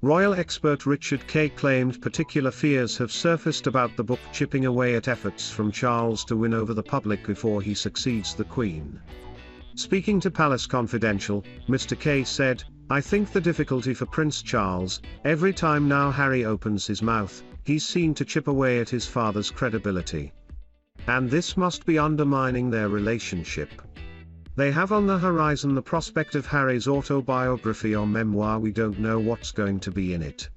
Royal expert Richard Kay claimed particular fears have surfaced about the book chipping away at efforts from Charles to win over the public before he succeeds the Queen. Speaking to Palace Confidential, Mr. Kay said, "I think the difficulty for Prince Charles, every time now Harry opens his mouth, he's seen to chip away at his father's credibility. And this must be undermining their relationship. They have on the horizon the prospect of Harry's autobiography or memoir. We don't know what's going to be in it."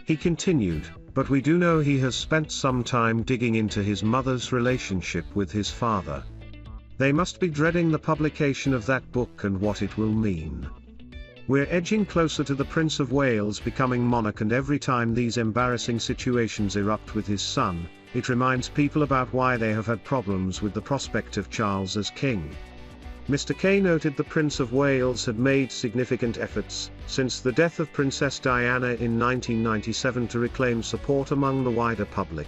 He continued, "But we do know he has spent some time digging into his mother's relationship with his father. They must be dreading the publication of that book and what it will mean. We're edging closer to the Prince of Wales becoming monarch, and every time these embarrassing situations erupt with his son, it reminds people about why they have had problems with the prospect of Charles as king." Mr. Kay noted the Prince of Wales had made significant efforts, since the death of Princess Diana in 1997, to reclaim support among the wider public.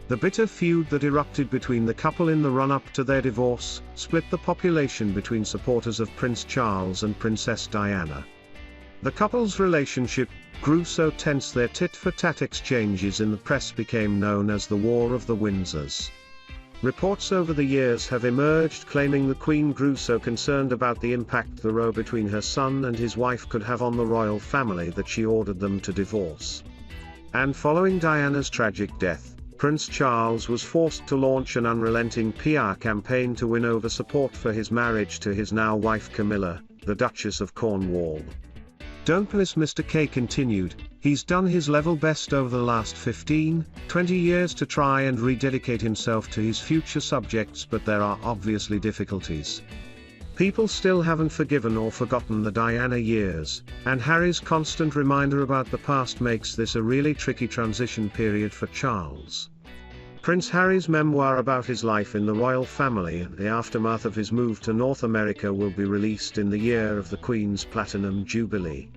The bitter feud that erupted between the couple in the run-up to their divorce split the population between supporters of Prince Charles and Princess Diana. The couple's relationship grew so tense their tit-for-tat exchanges in the press became known as the War of the Windsors. Reports over the years have emerged claiming the Queen grew so concerned about the impact the row between her son and his wife could have on the royal family that she ordered them to divorce. And following Diana's tragic death, Prince Charles was forced to launch an unrelenting PR campaign to win over support for his marriage to his now wife Camilla, the Duchess of Cornwall. "Don't miss," Mr. Kay continued, "he's done his level best over the last 15-20 years to try and rededicate himself to his future subjects, but there are obviously difficulties. People still haven't forgiven or forgotten the Diana years, and Harry's constant reminder about the past makes this a really tricky transition period for Charles." Prince Harry's memoir about his life in the royal family and the aftermath of his move to North America will be released in the year of the Queen's Platinum Jubilee.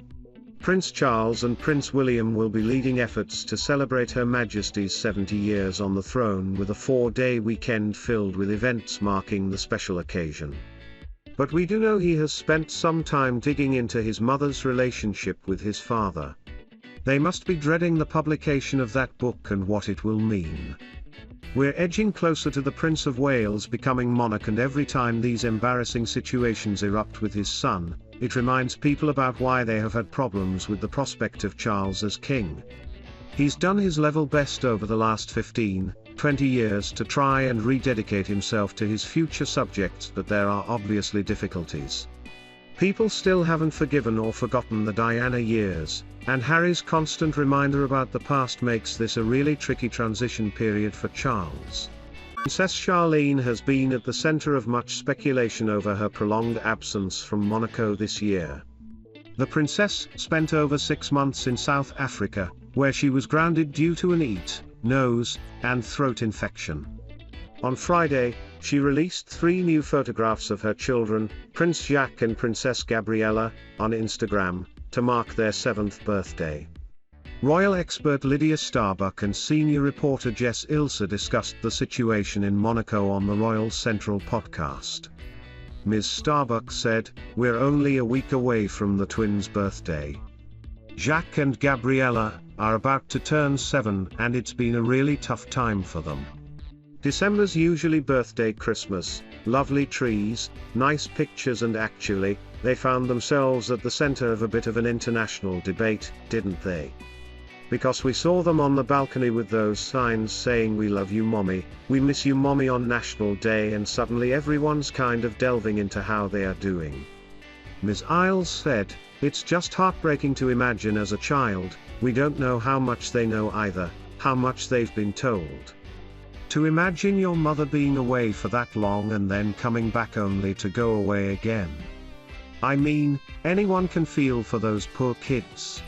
Prince Charles and Prince William will be leading efforts to celebrate Her Majesty's 70 years on the throne with a 4-day weekend filled with events marking the special occasion. But we do know he has spent some time digging into his mother's relationship with his father. They must be dreading the publication of that book and what it will mean. We're edging closer to the Prince of Wales becoming monarch, and every time these embarrassing situations erupt with his son, it reminds people about why they have had problems with the prospect of Charles as king. He's done his level best over the last 15-20 years to try and rededicate himself to his future subjects, but there are obviously difficulties. People still haven't forgiven or forgotten the Diana years, and Harry's constant reminder about the past makes this a really tricky transition period for Charles. Princess Charlene has been at the center of much speculation over her prolonged absence from Monaco this year. The princess spent over 6 months in South Africa, where she was grounded due to an ear, nose, and throat infection. On Friday, she released 3 new photographs of her children, Prince Jacques and Princess Gabriella, on Instagram, to mark their 7th birthday. Royal expert Lydia Starbuck and senior reporter Jess Ilse discussed the situation in Monaco on the Royal Central podcast. Ms. Starbuck said, "We're only a week away from the twins' birthday. Jacques and Gabriella are about to turn 7, and it's been a really tough time for them. December's usually birthday, Christmas, lovely trees, nice pictures, and actually, they found themselves at the center of a bit of an international debate, didn't they? Because we saw them on the balcony with those signs saying 'We love you mommy, we miss you mommy' on National Day, and suddenly everyone's kind of delving into how they are doing." Ms. Isles said, "It's just heartbreaking to imagine as a child, we don't know how much they know either, how much they've been told. To imagine your mother being away for that long and then coming back only to go away again. I mean, anyone can feel for those poor kids.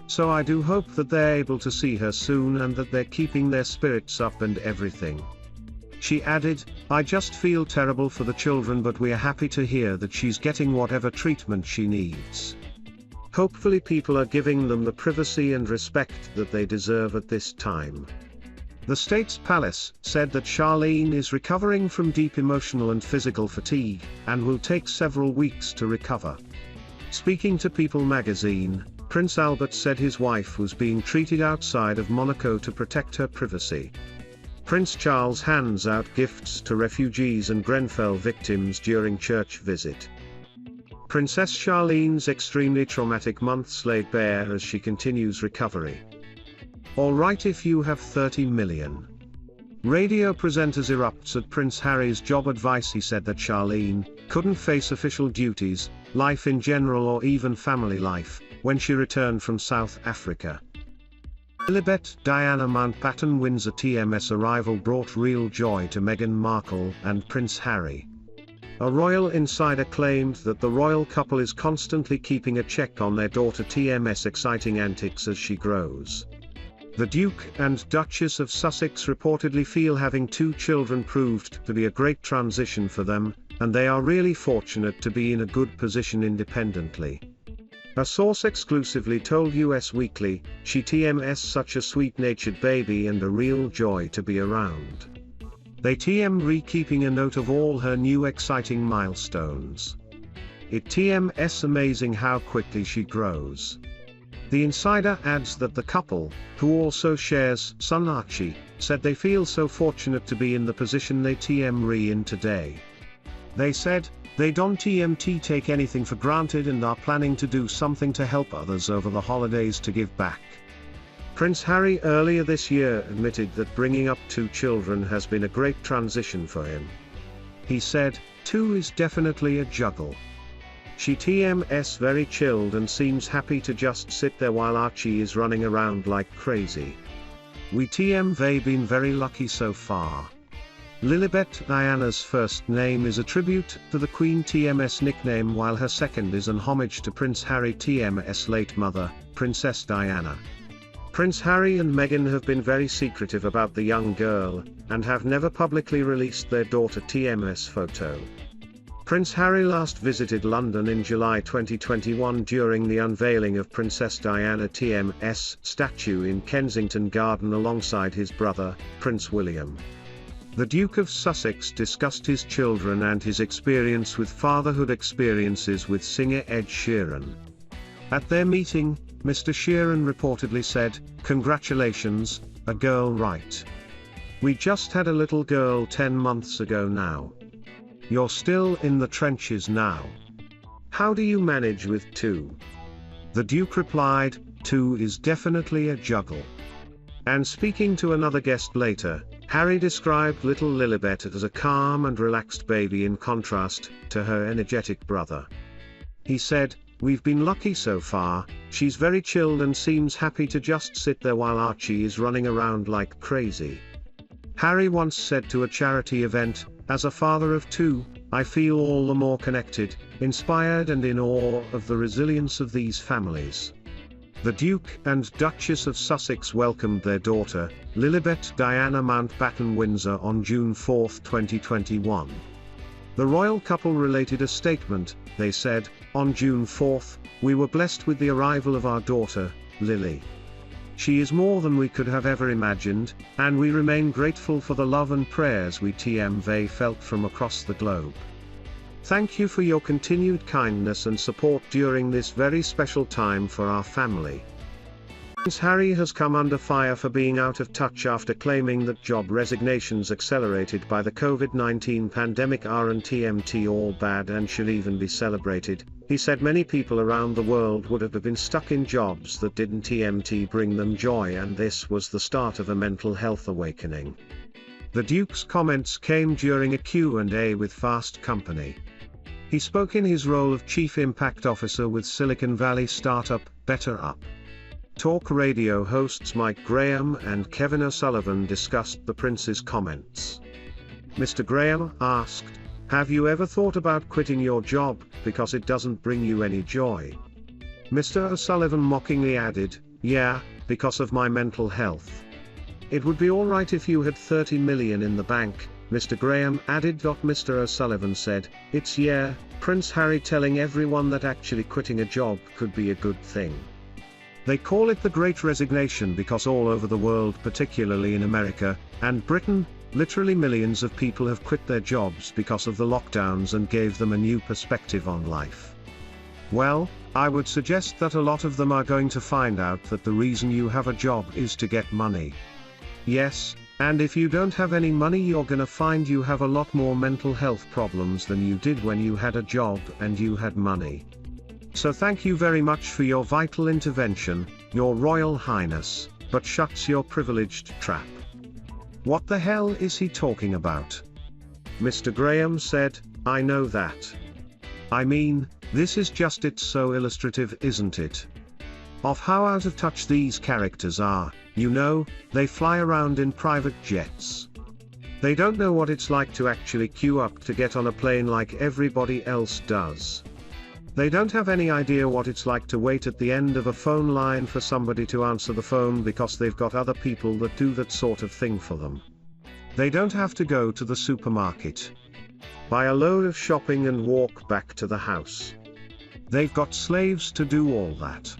So I do hope that they're able to see her soon and that they're keeping their spirits up and everything." She added, "I just feel terrible for the children, but we're happy to hear that she's getting whatever treatment she needs. Hopefully people are giving them the privacy and respect that they deserve at this time." The state's palace said that Charlene is recovering from deep emotional and physical fatigue, and will take several weeks to recover. Speaking to People magazine, Prince Albert said his wife was being treated outside of Monaco to protect her privacy. Prince Charles hands out gifts to refugees and Grenfell victims during church visit. Princess Charlene's extremely traumatic months laid bare as she continues recovery. Alright if you have 30 million. Radio presenters erupts at Prince Harry's job advice. He said that Charlene couldn't face official duties, life in general or even family life, when she returned from South Africa. Lilibet Diana Mountbatten Windsor TMS arrival brought real joy to Meghan Markle and Prince Harry. A royal insider claimed that the royal couple is constantly keeping a check on their daughter TMS' exciting antics as she grows. The Duke and Duchess of Sussex reportedly feel having 2 children proved to be a great transition for them, and they are really fortunate to be in a good position independently. A source exclusively told US Weekly, "She TMS such a sweet-natured baby and a real joy to be around." They TM keeping a note of all her new exciting milestones. It TMS amazing how quickly she grows. The insider adds that the couple, who also shares son Archie, said they feel so fortunate to be in the position they TM in today. They said, "They don't TMT take anything for granted and are planning to do something to help others over the holidays to give back." Prince Harry earlier this year admitted that bringing up 2 children has been a great transition for him. He said, "2 is definitely a juggle. She TMS very chilled and seems happy to just sit there while Archie is running around like crazy. We TM been very lucky so far." Lilibet Diana's first name is a tribute to the Queen TMS nickname, while her second is an homage to Prince Harry TMS' late mother, Princess Diana. Prince Harry and Meghan have been very secretive about the young girl, and have never publicly released their daughter TMS photo. Prince Harry last visited London in July 2021 during the unveiling of Princess Diana TMS statue in Kensington Garden alongside his brother, Prince William. The Duke of Sussex discussed his children and his experience with fatherhood experiences with singer Ed Sheeran. At their meeting, Mr. Sheeran reportedly said, "Congratulations, a girl, right? We just had a little girl 10 months ago now. You're still in the trenches now. How do you manage with 2? The Duke replied, "2 is definitely a juggle." And speaking to another guest later, Harry described little Lilibet as a calm and relaxed baby in contrast to her energetic brother. He said, "We've been lucky so far, she's very chilled and seems happy to just sit there while Archie is running around like crazy." Harry once said to a charity event, "As a father of 2, I feel all the more connected, inspired and in awe of the resilience of these families." The Duke and Duchess of Sussex welcomed their daughter, Lilibet Diana Mountbatten Windsor on June 4, 2021. The royal couple related a statement. They said, "On June 4, we were blessed with the arrival of our daughter, Lily. She is more than we could have ever imagined, and we remain grateful for the love and prayers we TMV felt from across the globe. Thank you for your continued kindness and support during this very special time for our family." Prince Harry has come under fire for being out of touch after claiming that job resignations accelerated by the COVID-19 pandemic aren't TMT all bad and should even be celebrated. He said many people around the world would have been stuck in jobs that didn't TMT bring them joy, and this was the start of a mental health awakening. The Duke's comments came during a Q&A with Fast Company. He spoke in his role of Chief Impact Officer with Silicon Valley startup, Better Up. Talk radio hosts Mike Graham and Kevin O'Sullivan discussed the Prince's comments. Mr. Graham asked, "Have you ever thought about quitting your job, because it doesn't bring you any joy?" Mr. O'Sullivan mockingly added, "Yeah, because of my mental health. It would be alright if you had 30 million in the bank," Mr. Graham added. Mr. O'Sullivan said, "It's Prince Harry telling everyone that actually quitting a job could be a good thing. They call it the Great Resignation because all over the world, particularly in America and Britain, literally millions of people have quit their jobs because of the lockdowns and gave them a new perspective on life. Well, I would suggest that a lot of them are going to find out that the reason you have a job is to get money. Yes, and if you don't have any money, you're gonna find you have a lot more mental health problems than you did when you had a job and you had money. So thank you very much for your vital intervention, Your Royal Highness, but shucks your privileged trap. What the hell is he talking about? Mr. Graham said, I know that. I mean, this is just it so illustrative, isn't it? Of how out of touch these characters are, you know, they fly around in private jets. They don't know what it's like to actually queue up to get on a plane like everybody else does. They don't have any idea what it's like to wait at the end of a phone line for somebody to answer the phone because they've got other people that do that sort of thing for them. They don't have to go to the supermarket, buy a load of shopping and walk back to the house. They've got slaves to do all that.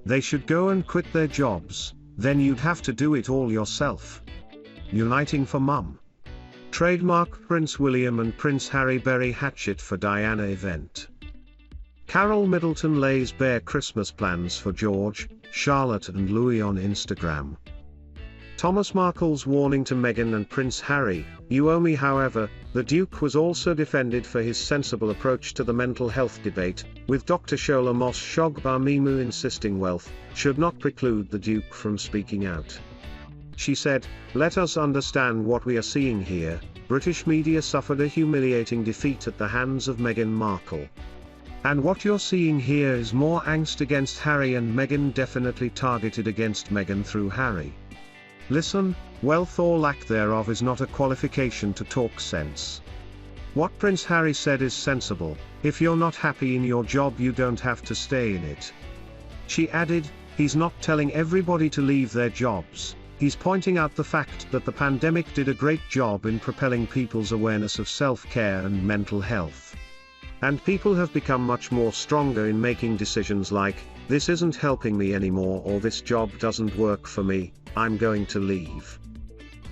They should go and quit their jobs, then you'd have to do it all yourself. Uniting for Mum. Trademark Prince William and Prince Harry bury hatchet for Diana event. Carol Middleton lays bare Christmas plans for George, Charlotte and Louis on Instagram. Thomas Markle's warning to Meghan and Prince Harry, you owe me. However, the Duke was also defended for his sensible approach to the mental health debate, with Dr. Shola Mos-Shogbamimu insisting wealth should not preclude the Duke from speaking out. She said, let us understand what we are seeing here. British media suffered a humiliating defeat at the hands of Meghan Markle. And what you're seeing here is more angst against Harry, and Meghan definitely targeted against Meghan through Harry. Listen, wealth or lack thereof is not a qualification to talk sense. What Prince Harry said is sensible. If you're not happy in your job, you don't have to stay in it. She added, he's not telling everybody to leave their jobs. He's pointing out the fact that the pandemic did a great job in propelling people's awareness of self-care and mental health. And people have become much more stronger in making decisions like, this isn't helping me anymore, or this job doesn't work for me, I'm going to leave.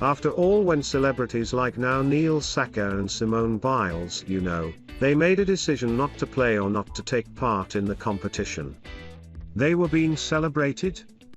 After all, when celebrities like now Neil Saka and Simone Biles, you know, they made a decision not to play or not to take part in the competition. They were being celebrated.